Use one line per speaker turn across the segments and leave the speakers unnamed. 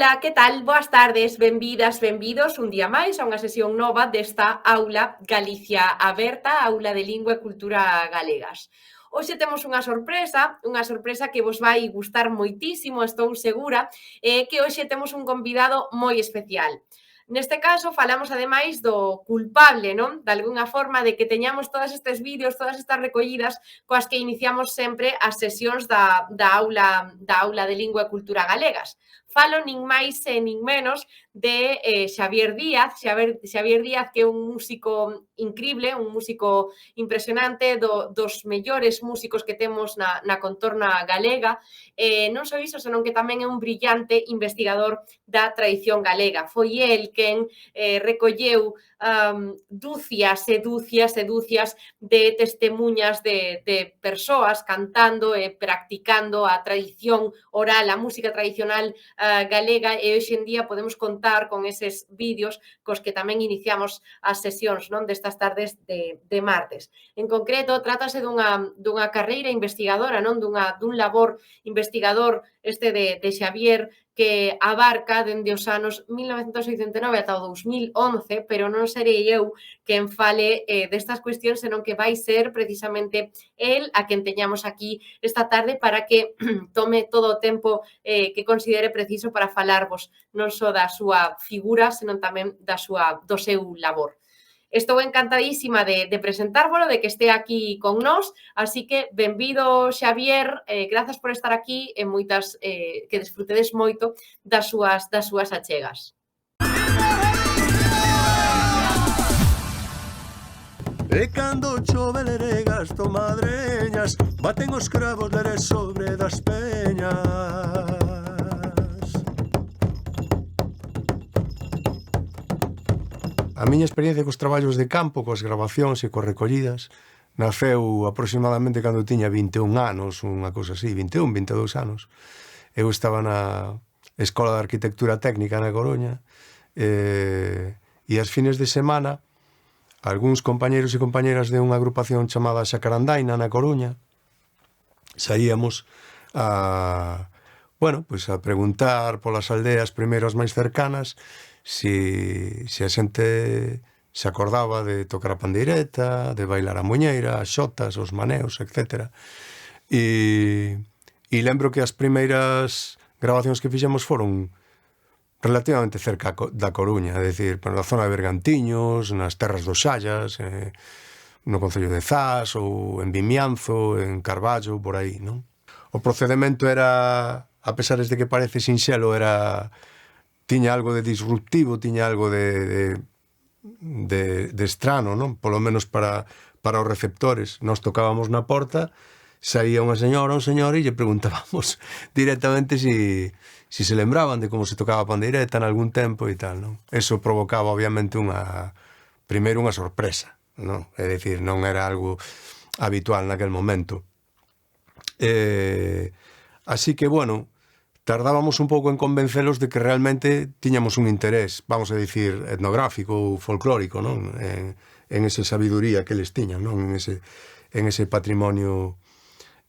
Ola, que tal? Boas tardes, benvidas, benvidos un día máis a unha sesión nova desta aula Galicia Aberta, aula de Lingua e Cultura Galegas. Hoxe temos unha sorpresa que vos vai gustar moitísimo, estou segura, que hoxe temos un convidado moi especial. Neste caso, falamos ademais do culpable, non? De algunha forma, de que teñamos todos estes vídeos, todas estas recollidas coas que iniciamos sempre as sesións da aula de Lingua e Cultura Galegas. Falo nin máis e nin menos de Xavier Díaz, que é un músico increíble, un músico impresionante, dos mellores músicos que temos na contorna galega, non só iso, senón que tamén é un brillante investigador da tradición galega. Foi el quen recolleu dúcias e dúcias de testemunhas de persoas cantando e practicando a tradición oral, a música tradicional galega, e hoxe en día podemos contar con eses vídeos cos que tamén iniciamos as sesións, non, destas tardes de martes. En concreto, trátase dunha carreira investigadora, non, dun labor investigador de Xavier, que abarca dende os anos 1989 ata o 2011, pero non serei eu quen fale destas cuestións, senón que vai ser precisamente el a quen teñamos aquí esta tarde para que tome todo o tempo que considere preciso para falarvos non só da súa figura, senón tamén do seu labor. Estou encantadísima de presentárvolo, de que este aquí con nós, así que benvido, Xavier, grazas por estar aquí e moitas que desfrutedes moito das súas achegas.
E cando chove leregas to madreñas, baten os cravos leres sobre das peñas. A miña experiencia cos traballos de campo, coas grabacións e coas recollidas, naceu aproximadamente cando tiña 21 anos, unha cousa así, 21, 22 anos. Eu estaba na Escola de Arquitectura Técnica na Coruña e as fines de semana algúns compañeros e compañeras de unha agrupación chamada Xacarandaina na Coruña saíamos a preguntar polas aldeas primeiro as máis cercanas si a xente se acordaba de tocar a pandeireta, de bailar a muñeira, as xotas, os maneos, etc. E lembro que as primeiras grabacións que fixemos foron relativamente cerca da Coruña, é dicir, na zona de Bergantiños, nas terras dos Xallas, no concello de Zas, ou en Vimianzo, en Carballo, por aí, non? O procedemento era, a pesar de que parece sinxelo, tiña algo de disruptivo, tiña algo de estrano, non? Polo menos para os receptores. Nós tocábamos na porta, saía unha señora, un señor, e lle preguntábamos directamente si se lembraban de como se tocaba a pandeireta en algún tempo e tal, non? Eso provocaba, obviamente, primeiro unha sorpresa, non? É dicir, non era algo habitual naquel momento. Así que, bueno, tardábamos un pouco en convencelos de que realmente tiñamos un interés, vamos a dicir, etnográfico ou folclórico, non? En esa sabiduría que eles tiñan, non? En ese patrimonio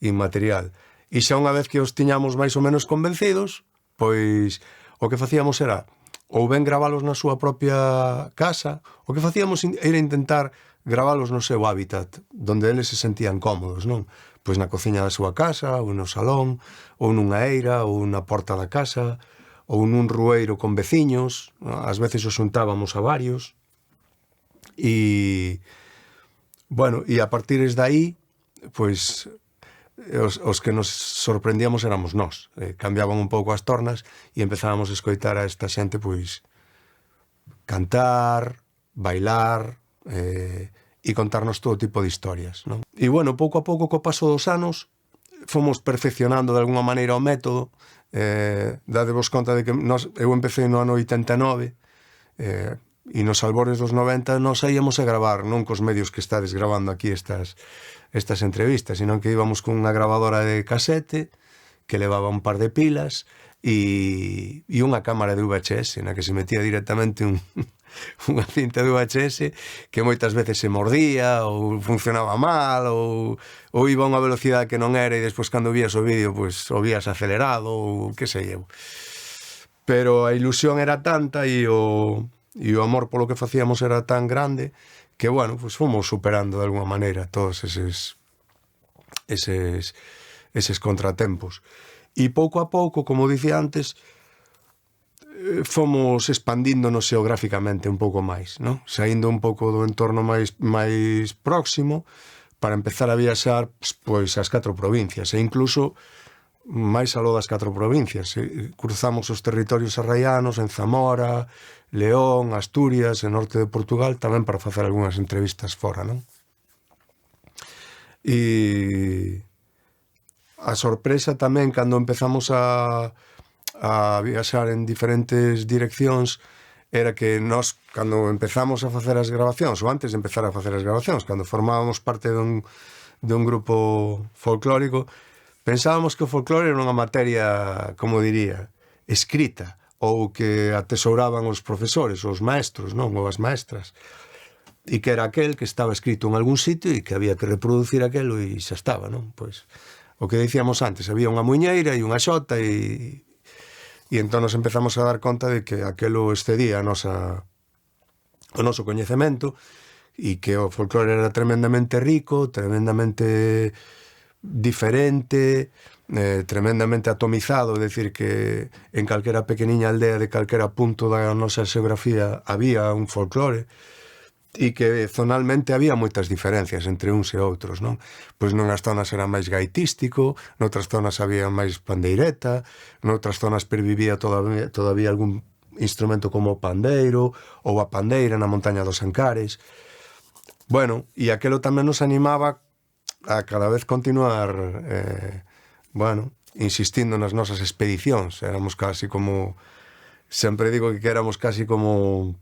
inmaterial. E xa unha vez que os tiñamos máis ou menos convencidos, pois o que facíamos era ou ben gravalos na súa propia casa, o que facíamos era intentar gravalos no seu hábitat, donde eles se sentían cómodos, non? Pois na cociña da súa casa, ou no salón, ou nunha eira, ou na porta da casa, ou nun rueiro con veciños, ás veces os xuntábamos a varios, e, bueno, e a partir de aí, pois, os que nos sorprendíamos éramos nós. Cambiaban un pouco as tornas e empezábamos a escoitar a esta xente, pois, cantar, bailar, e contarnos todo tipo de historias, non? E, bueno, pouco a pouco, co paso dos anos, fomos perfeccionando de alguna maneira o método. Dadevos conta de que eu empecé no ano 89, e nos albores dos 90 nos saíamos a gravar, non cos medios que estades gravando aquí estas entrevistas, sino que íbamos con unha grabadora de casete que levaba un par de pilas e unha cámara de VHS na que se metía directamente unha cinta de VHS que moitas veces se mordía ou funcionaba mal ou iba a unha velocidade que non era, e despois cando vías o vídeo, pois o vías acelerado ou que sei eu. pero a ilusión era tanta e o amor polo que facíamos era tan grande que, bueno, pues fomos superando de alguma maneira todos eses contratempos. E pouco a pouco, como dicía antes, fomos expandíndonos xeográficamente un pouco máis, non? Saindo un pouco do entorno máis próximo para empezar a viaxar pois ás 4 provincias e incluso máis aló das 4 provincias. Cruzamos os territorios arraianos en Zamora, León, Asturias e norte de Portugal tamén para facer algunhas entrevistas fora, non? E a sorpresa tamén cando empezamos a viaxar en diferentes direccións era que nós, cando empezamos a facer as grabacións, ou antes de empezar a facer as grabacións, cando formábamos parte dun grupo folclórico, pensábamos que o folclore era unha materia, como diría, escrita, ou que atesouraban os profesores, os maestros, non? Ou as maestras, e que era aquel que estaba escrito en algún sitio e que había que reproducir aquelo e xa estaba, non? Pois, o que dicíamos antes, había unha muiñeira e unha xota e entón nos empezamos a dar conta de que aquelo excedía o noso coñecemento e que o folclore era tremendamente rico, tremendamente diferente, tremendamente atomizado, é dicir, que en calquera pequeniña aldea de calquera punto da nosa xeografía había un folclore e que zonalmente había moitas diferencias entre uns e outros, non? Pois nunhas zonas era máis gaitístico, noutras zonas había máis pandeireta, noutras zonas pervivía todavía algún instrumento como o pandeiro ou a pandeira na montaña dos Ancares. Bueno, e aquelo tamén nos animaba a cada vez continuar insistindo nas nosas expedicións. Éramos casi como, sempre digo que éramos casi como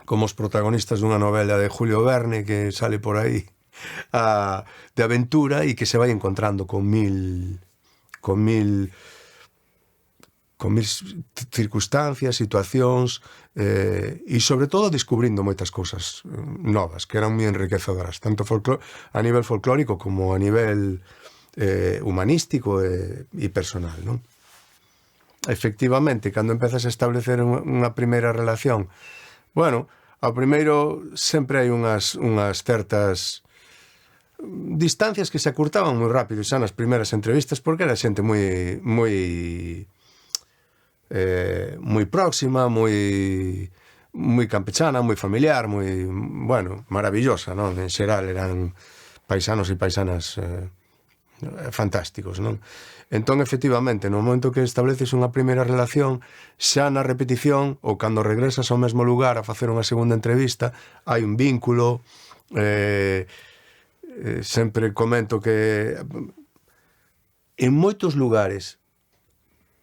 os protagonistas dunha novela de Julio Verne que sale por aí de aventura e que se vai encontrando con mil circunstancias, situacións e sobre todo descubrindo moitas cousas novas que eran moi enriquecedoras, tanto a nivel folclórico como a nivel humanístico e personal, non? Efectivamente, cando empezas a establecer unha primeira relación, bueno, ao primeiro sempre hai unhas certas distancias que se acurtaban moi rápido xa nas primeiras entrevistas porque era xente moi próxima, moi campechana, moi familiar, moi, bueno, maravillosa, non? En xeral eran paisanos e paisanas fantásticos, non? Entón, efectivamente, no momento que estableces unha primeira relación, xa na repetición ou cando regresas ao mesmo lugar a facer unha segunda entrevista, hai un vínculo. Sempre comento que en moitos lugares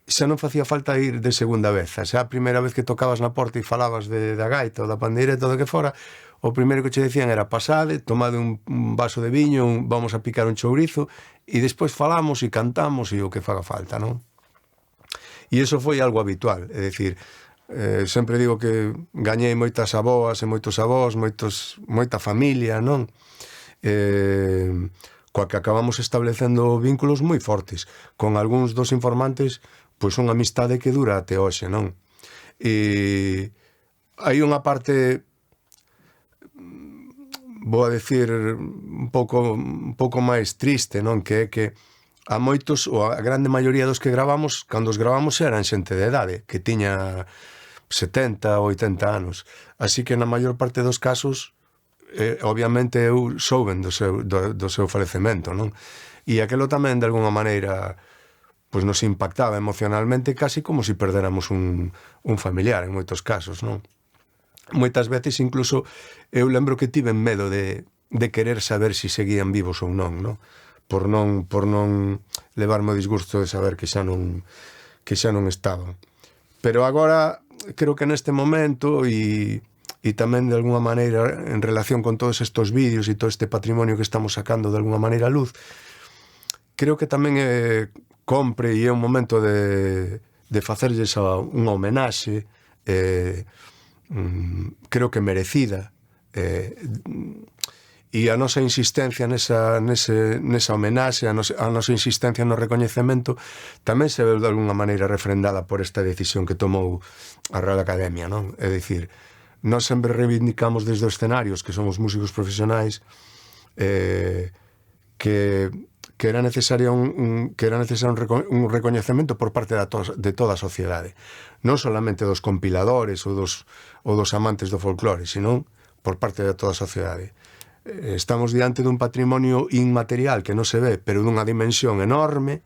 xa non facía falta ir de segunda vez. Xa a primeira vez que tocabas na porta e falabas da gaita ou da pandeira e todo o que fora, o primeiro que che decían era pasade, tomade un vaso de viño, vamos a picar un chourizo e despois falamos e cantamos e o que faga falta, non? E iso foi algo habitual, é dicir, sempre digo que gañei moitas aboas e moitos avós, moita familia, non? Coa que acabamos establecendo vínculos moi fortes, con algúns dos informantes, pois unha amistade que dura até hoxe, non? E hai unha parte, vou a decir, un pouco máis triste, non? Que é que a moitos, ou a grande maioría dos que gravamos, cando os gravamos eran xente de idade, que tiña 70 ou 80 anos. Así que na maior parte dos casos, obviamente eu souben do seu falecemento, non? E aquelo tamén, de alguna maneira, pois nos impactaba emocionalmente, casi como se perdéramos un familiar, en moitos casos, non? Moitas veces, incluso, eu lembro que tiven medo de querer saber se seguían vivos ou non, non? Por non levarme o disgusto de saber que xa non estaban. Pero agora, creo que neste momento, e tamén de alguna maneira en relación con todos estes vídeos e todo este patrimonio que estamos sacando de alguna maneira a luz, creo que tamén compre e é un momento de facerlles unha homenaxe, creo que merecida, E a nosa insistencia nesa homenaxe, a nosa insistencia no recoñecemento tamén se ve de alguna maneira refrendada por esta decisión que tomou a Real Academia, non? É dicir, nós sempre reivindicamos desde os escenarios que somos músicos profesionais que era necesario un recoñecemento por parte de toda a sociedade, non solamente dos compiladores ou dos amantes do folclore, senón por parte de toda a sociedade. Estamos diante dun patrimonio inmaterial que non se ve, pero dunha dimensión enorme.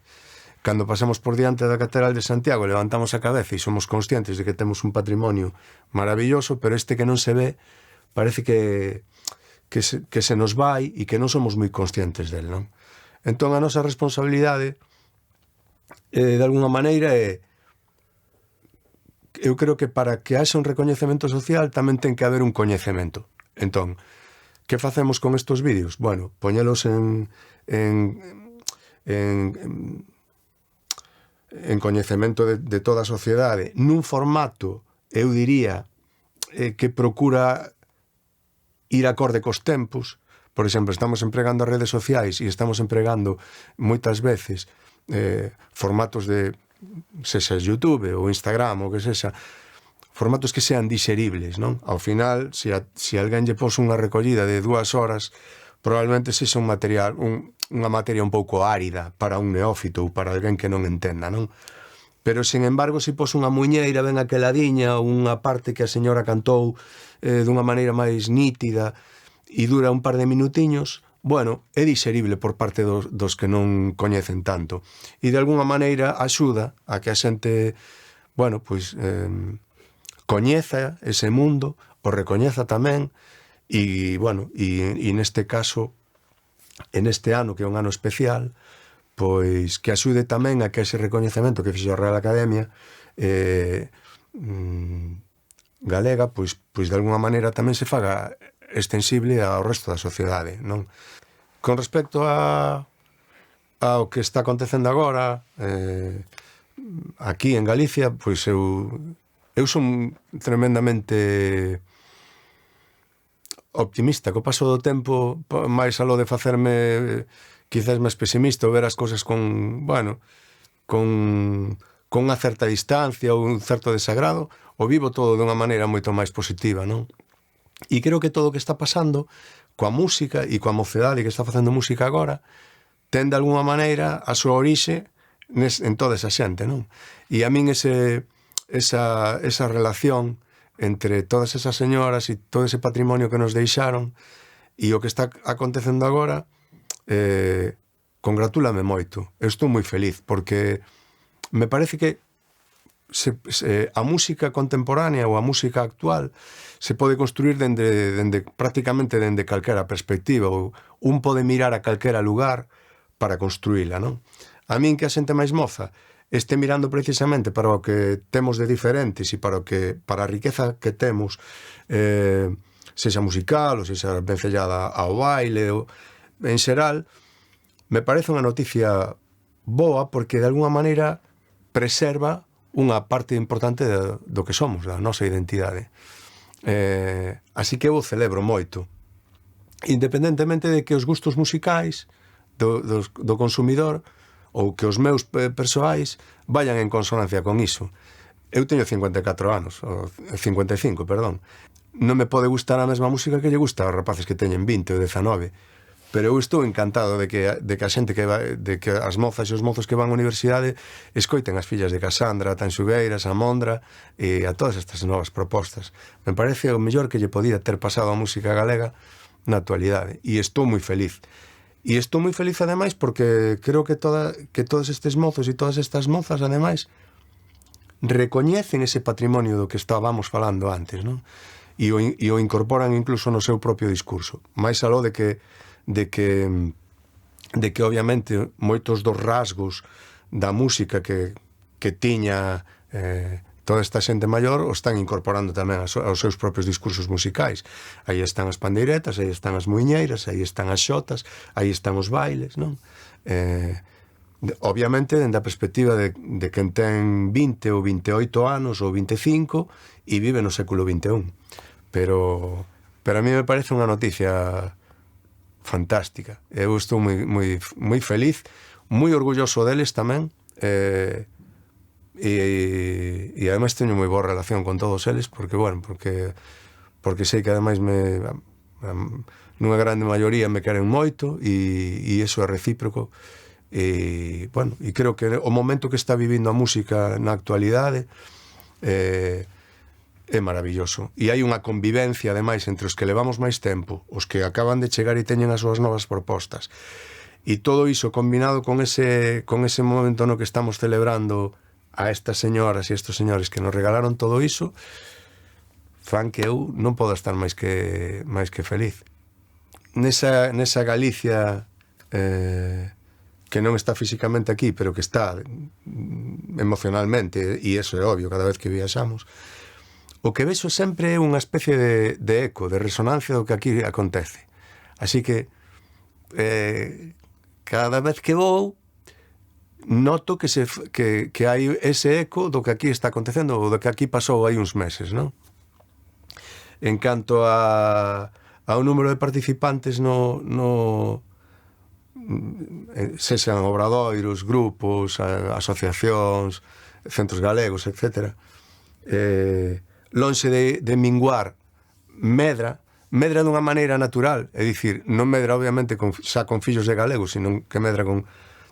Cando pasamos por diante da Catedral de Santiago levantamos a cabeza e somos conscientes de que temos un patrimonio maravilloso, pero este que non se ve parece que se nos vai e que non somos moi conscientes del, non? Entón a nosa responsabilidade de alguna maneira eu creo que para que haxa un recoñecemento social tamén ten que haber un coñecemento. Entón, que facemos con estos vídeos? Bueno, poñelos en coñecemento de toda a sociedade nun formato, eu diría, que procura ir acorde cos tempos. Por exemplo, estamos empregando as redes sociais e estamos empregando moitas veces formatos de, sexa YouTube ou Instagram ou que sexa, formatos que sean diseribles, non? Ao final, se alguén lle pos unha recollida de 2 horas, probablemente sexa unha materia un pouco árida para un neófito ou para alguén que non entenda, non? Pero, sin embargo, se pos unha muñeira ben aqueladiña ou unha parte que a señora cantou dunha maneira máis nítida e dura un par de minutiños, bueno, é diserible por parte dos que non coñecen tanto. E, de alguna maneira, axuda a que a xente, bueno, pois coñeza ese mundo, o recoñeza tamén, e, bueno, e neste caso, en este ano, que é un ano especial, pois que axude tamén a que ese recoñecemento que fixo a Real Academia galega, pois de alguna maneira tamén se faga extensible ao resto da sociedade, non? Con respecto ao que está acontecendo agora aquí en Galicia, pois eu son tremendamente optimista. Co paso do tempo, máis aló de facerme quizás máis pesimista ou ver as cousas con unha certa distancia ou un certo desagrado, o vivo todo dunha maneira moito máis positiva, non? E creo que todo o que está pasando coa música e coa mocedade que está facendo música agora ten de alguna maneira a súa orixe en toda esa xente, non? E a min esa relación entre todas esas señoras e todo ese patrimonio que nos deixaron e o que está acontecendo agora congratúlame moito. Eu estou moi feliz porque me parece que a música contemporánea ou a música actual se pode construir prácticamente dende calquera perspectiva, ou un pode mirar a calquera lugar para construíla, non? A min, que a xente máis moza este mirando precisamente para o que temos de diferentes e para a riqueza que temos, sexa musical ou sexa vencellada ao baile ou en xeral, me parece unha noticia boa porque de alguna maneira preserva unha parte importante do que somos, da nosa identidade. Así que eu o celebro moito. Independentemente de que os gustos musicais do consumidor ou que os meus persoais vayan en consonancia con iso. Eu teño 54 anos, ou 55, perdón. Non me pode gustar a mesma música que lle gusta aos rapaces que teñen 20 ou 19, pero eu estou encantado de que a xente de que as mozas e os mozos que van á universidade escoiten as fillas de Casandra, a Tanxugueiras, a Mondra e a todas estas novas propostas. Me parece o mellor que lle podía ter pasado a música galega na actualidade e estou moi feliz. E estou moi feliz, ademais, porque creo que todos estes mozos e todas estas mozas, ademais, recoñecen ese patrimonio do que estábamos falando antes, non? E o incorporan incluso no seu propio discurso. Mais aló de que obviamente, moitos dos rasgos da música que tiña toda esta xente maior o están incorporando tamén aos seus propios discursos musicais. Aí están as pandeiretas, aí están as muiñeiras, aí están as xotas, aí están os bailes, non? Obviamente, dende a perspectiva de quen ten 20 ou 28 anos ou 25 e vive no século XXI. Pero a mí me parece unha noticia fantástica. Eu estou moi feliz, moi orgulloso deles tamén, e ademais teño moi boa relación con todos eles, porque sei que ademais nunha grande maioría me queren moito, e iso é recíproco, e creo que o momento que está vivindo a música na actualidade é maravilloso, e hai unha convivencia ademais entre os que levamos máis tempo, os que acaban de chegar e teñen as súas novas propostas, e todo iso combinado con ese momento no que estamos celebrando a estas señoras e estes señores que nos regalaron todo iso, fan que eu non podo estar máis que feliz. Nesa Galicia que non está físicamente aquí, pero que está emocionalmente, e iso é obvio cada vez que viaxamos, o que vexo sempre é unha especie de eco, de resonancia do que aquí acontece. Así que cada vez que vou noto que hai ese eco do que aquí está acontecendo, ou do que aquí pasou hai uns meses, non? En canto ao número de participantes sexan obradoiros, grupos, asociacións, centros galegos, etc., lonxe de minguar, medra dunha maneira natural, é dicir, non medra obviamente xa con fillos de galegos, sino que medra con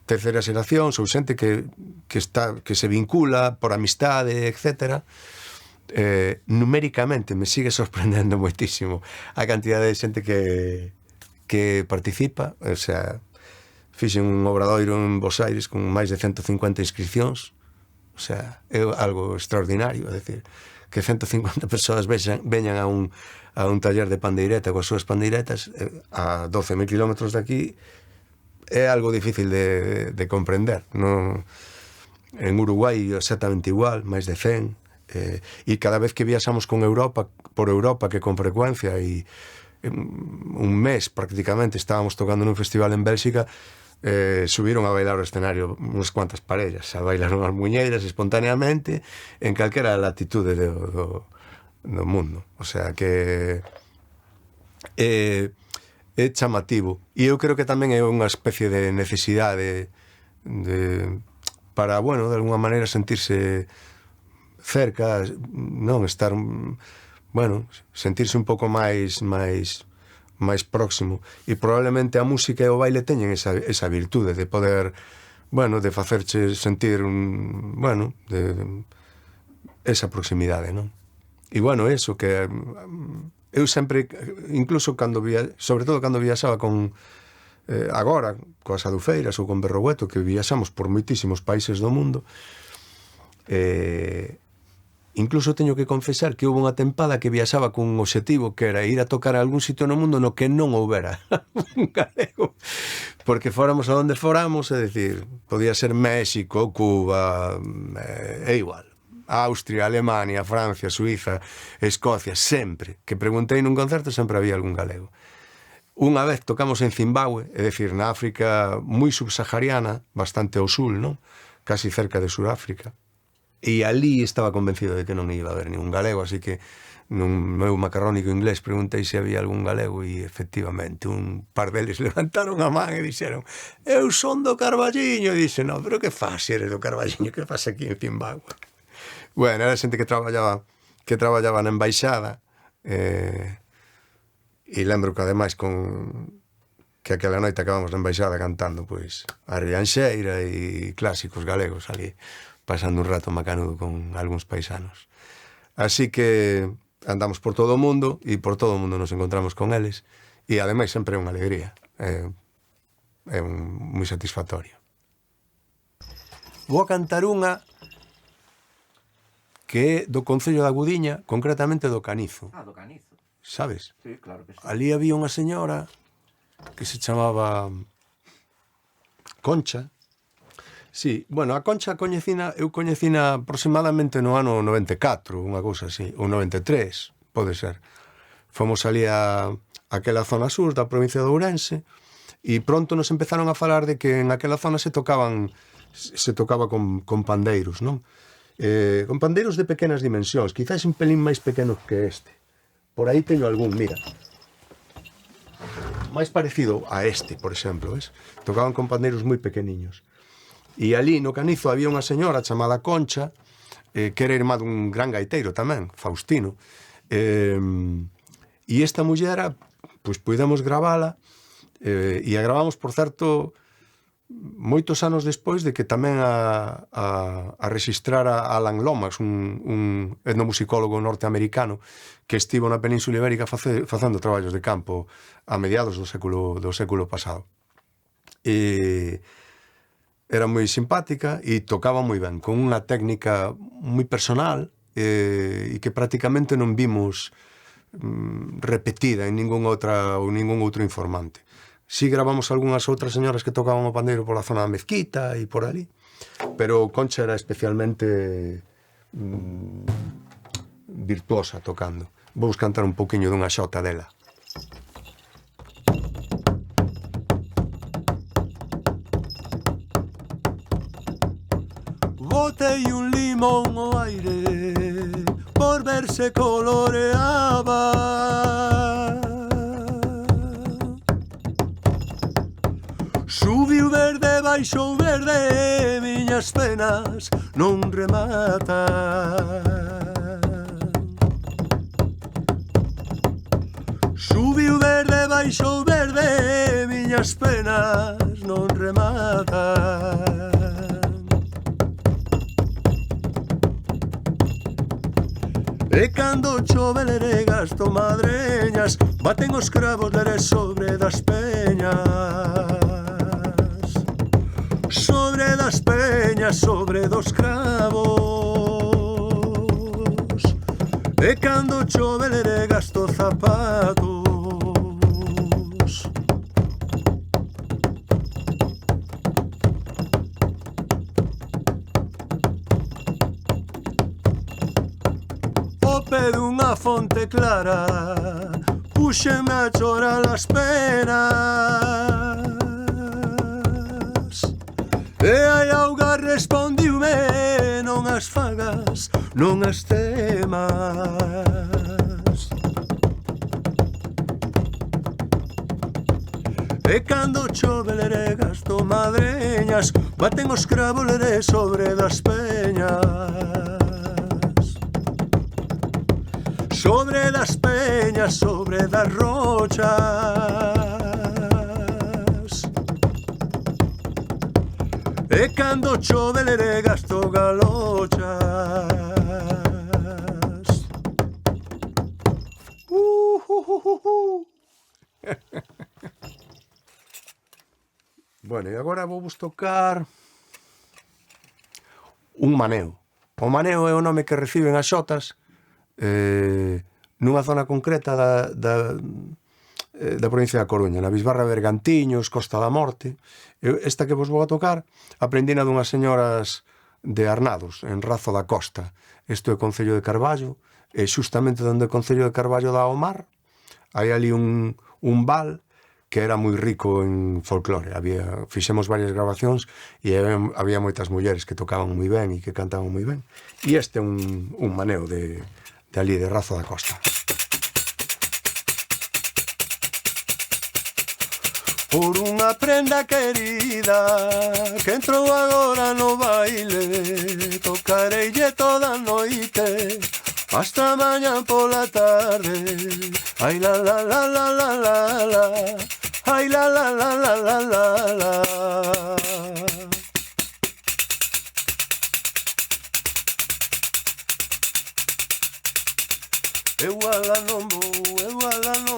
terceiras xeracións ou xente que se vincula por amistade, etc. Numéricamente me sigue sorprendendo moitísimo a cantidade de xente que participa. O sea, fixen un obradoiro en Bos Aires con máis de 150 inscripcións, o sea, é algo extraordinario, é dicir, que 150 persoas veñan a un taller de pandeireta coas súas pandeiretas a 12.000 kilómetros de aquí, é algo difícil de comprender. En Uruguai exactamente igual, máis de 100, e cada vez que viaxamos por Europa, que con frecuencia, e un mes prácticamente estábamos tocando nun festival en Bélxica, subiron a bailar o escenario unhas cuantas parellas, a bailar unhas muñeiras espontaneamente en calquera latitude do mundo. O sea que é chamativo, e eu creo que tamén é unha especie de necesidade para, de alguna maneira sentirse cerca, non estar, sentirse un pouco máis próximo, e probablemente a música e o baile teñen esa virtude de poder, de facerche sentir esa proximidade, non? E eso que eu sempre, incluso sobre todo cando viaxaba agora coas adufeiras ou con Berrogueto, que viaxamos por moitísimos países do mundo, incluso teño que confesar que houve unha tempada que viaxaba con un obxectivo que era ir a tocar a algún sitio no mundo no que non houbera un galego, porque fóramos a onde fóramos, é dicir, podía ser México, Cuba, é igual, Austria, Alemania, Francia, Suiza, Escocia, sempre que preguntei nun concerto sempre había algún galego. Unha vez tocamos en Zimbabue, é dicir, na África moi subsahariana, bastante ao sul, non? Casi cerca de Suráfrica. E ali estaba convencido de que non iba a haber ningún galego, así que nun meu macarrónico inglés preguntei se había algún galego, e efectivamente un par deles levantaron a man e dixeron: eu son do Carballiño. E dixe: no, pero que faz se eres do Carballiño, que faz aquí en Zimbabue? Era xente que traballaba na embaixada, e lembro que ademais que aquela noite acabamos na embaixada cantando pois a Rianxeira e clásicos galegos ali, pasando un rato macanudo con algúns paisanos. Así que andamos por todo o mundo, e por todo o mundo nos encontramos con eles, e ademais sempre é unha alegría, é moi satisfactorio. Vou a cantar unha que é do Concello da Gudiña, concretamente do Canizo.
Do Canizo.
Sabes?
Sí, claro que sí.
Ali había unha señora que se chamaba Concha. Sí, a Concha eu coñecina aproximadamente no ano 94, unha cousa así, ou 93, pode ser. Fomos ali a aquela zona sur da provincia de Ourense, e pronto nos empezaron a falar de que en aquela zona se tocaba con pandeiros, non? Con pandeiros de pequenas dimensións, quizás un pelín máis pequenos que este. Por aí teño algún, mira. máis parecido a este, por exemplo, ves? Tocaban con pandeiros moi pequeniños. E ali no Canizo había unha señora chamada Concha, que era irmá dun gran gaiteiro tamén, Faustino. E esta muller, pois puidemos gravala, e a gravamos, por certo, moitos anos despois de que tamén a registrara Alan Lomax, un etnomusicólogo norteamericano que estivo na Península Ibérica facendo traballos de campo a mediados do século pasado. Era moi simpática e tocaba moi ben, con unha técnica moi personal e que prácticamente non vimos repetida en ningún outro informante. Si gravamos algunhas outras señoras que tocaban o pandeiro pola zona da Mezquita e por ali, pero Concha era especialmente virtuosa tocando. Vou cantar un pouquiño dunha xota dela. Botei un limón ao aire por ver se coloreaba. Subiu verde, baixou verde, miñas penas non rematan. Subiu verde, baixou verde, miñas penas non rematan. E cando chove leré gasto madreñas, baten os cravos leré sobre das peñas. Sobre das peñas, sobre dos cravos. E cando chove leré gasto zapatos. O pé dunha fonte clara puxeme a chorar as penas. E a auga respondiume, non as fagas, non as temas. E cando chove leré gasto madreñas, baten os cravos leré sobre das peñas. Sobre das peñas, sobre das rochas. E cando chove leré gasto galochas. Bueno, e agora vou vos tocar un maneo. O maneo é o nome que reciben as xotas nunha zona concreta da provincia da Coruña, na Bisbarra de Bergantiños, Costa da Morte. Esta que vos vou a tocar aprendina dunhas señoras de Arnados, en Razo da Costa. Isto é o concello de Carballo, e xustamente onde o concello de Carballo dá ao mar, hai ali un val que era moi rico en folclore. Fixemos varias grabacións e había moitas mulleres que tocaban moi ben e que cantaban moi ben. E este é un maneo de ali, de Razo da Costa. Por unha prenda querida que entrou agora no baile, tocareille toda a noite hasta mañá pola tarde. Ai la la la la la la la, ai la la la la la la la. Eu ala non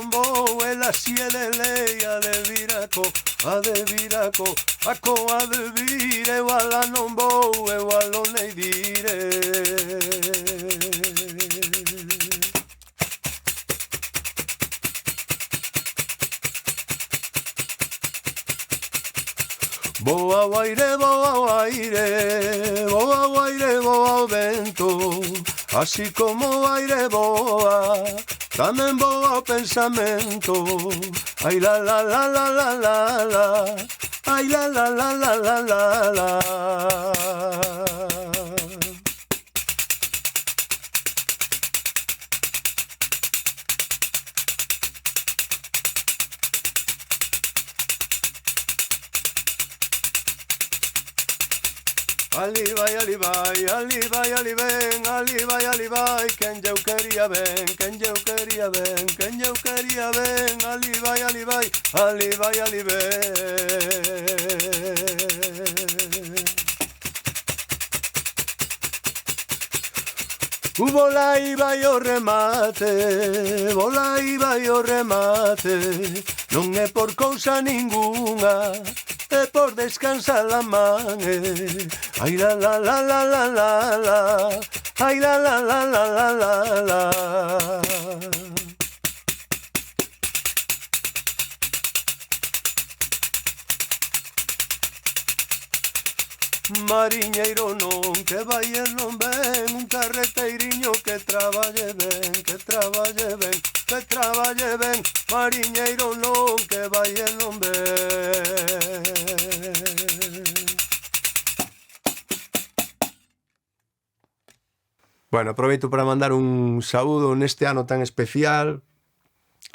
vou, ela si é de lei, a de viraco, a de vir, eu ala non vou, eu alo nei dire. Voa ao aire, voa ao vento, así como o aire voa, tamén voa o pensamento. Ai la la la la la la la, ai la la la la la la la. Ali vai, ali vai, ali vai, ali ven, ali vai, quen eu quería ben, quen eu quería ben, quen eu quería ben, ali vai, ali vai, ali vai, ali ven. Volai vai o remate, volai vai o remate, non é por cousa ningunha, é por descansar a man. Ai la la la la la la la, ai la la la la la la la. Mariñeiro non, que vai e non ven, un carreteiriño que traballe ben, que traballe ben, que traballe ben, mariñeiro non, que vai e non ven. Bueno, aproveito para mandar un saúdo neste ano tan especial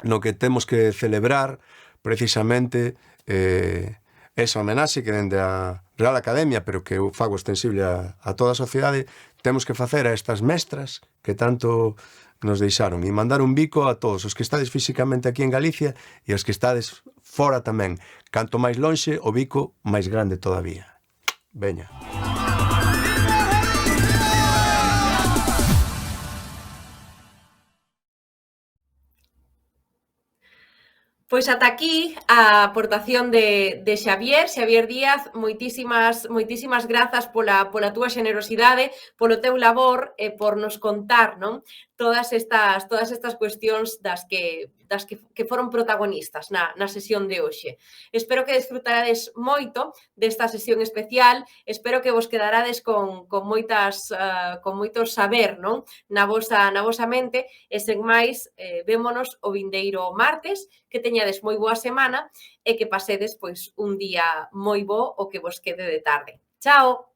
no que temos que celebrar precisamente esa homenaxe que dende a Real Academia, pero que eu fago extensible a toda a sociedade, temos que facer a estas mestras que tanto nos deixaron e mandar un bico a todos os que estades físicamente aquí en Galicia e os que estades fora tamén. Canto máis lonxe, o bico máis grande todavía. Veña.
Pois ata aquí a aportación de Xavier Díaz, moitísimas grazas pola túa xenerosidade, polo teu labor e por nos contar, non? Todas estas cuestións das que foron protagonistas na sesión de hoxe. Espero que desfrutarades moito desta sesión especial, espero que vos quedarades con moito saber, non? Na vosa mente, e sen máis, vémonos o vindeiro martes, que teñades moi boa semana e que pasedes pois un día moi bo o que vos quede de tarde. Chao!